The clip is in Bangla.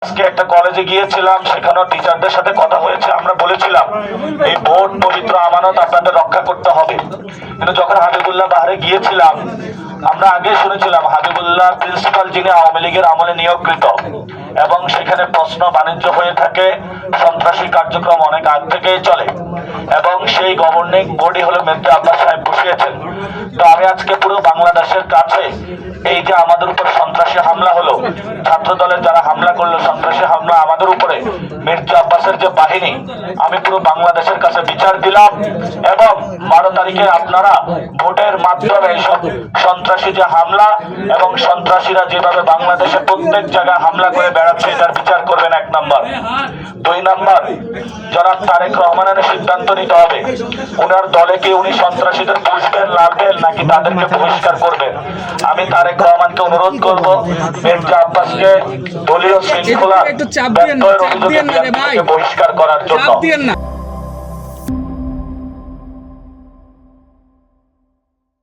আজকে একটা কলেজে গিয়েছিলাম, সেখানেও টিচারদের সাথে কথা হয়েছে। আমরা বলেছিলাম এই ভোট পবিত্র আমানত, আপনাদের রক্ষা করতে হবে। কিন্তু যখন হাবিবুল্লাহ বাহারে গিয়েছিলাম, আমরা আগে শুনেছিলাম হাবিবুল্লাহ প্রিন্সিপাল যিনি আওয়ামী লীগের আমলে নিয়োগকৃত, এবং সেখানে প্রশ্ন বাণিজ্য হয়ে থাকে, সন্ত্রাসী কার্যক্রম অনেক আগ থেকেই চলে, এবং সেই গভর্নিং বডি হলো মির্জা আব্বাস সাহেব বসিয়েছেন। তো আমি আজকে পুরো বাংলাদেশের কাছে এই যে আমাদের উপর সন্ত্রাসী হামলা হলো, ছাত্র দলের যারা হামলা করলো, সন্ত্রাসী হামলা আমাদের উপরে, মির্জা আব্বাসের যে বাহিনী, আমি পুরো বাংলাদেশের কাছে বিচার দিলাম। এবং 12 তারিখে আপনারা ভোটের মাধ্যমে এইসব সন্ত্রাসী যে হামলা এবং সন্ত্রাসীরা যেভাবে বাংলাদেশে প্রত্যেক জায়গায় হামলা করে বেড়াচ্ছে, এটার বিচার করবেন 1 নম্বর। 2 নম্বর, জনাব তারেক রহমানের সিদ্ধান্ত নিতে হবে, ওনার দলে কি উনি সন্ত্রাসীদের পুষবেন, লাভবেন, নাকি তাদেরকে বহিষ্কার করবেন। আমি তারেক রহমানকে অনুরোধ করব মির্জা আব্বাসকে দলীয় শৃঙ্খলা ব্যত্যয়ের অভিযোগে বহিষ্কার করার জন্য।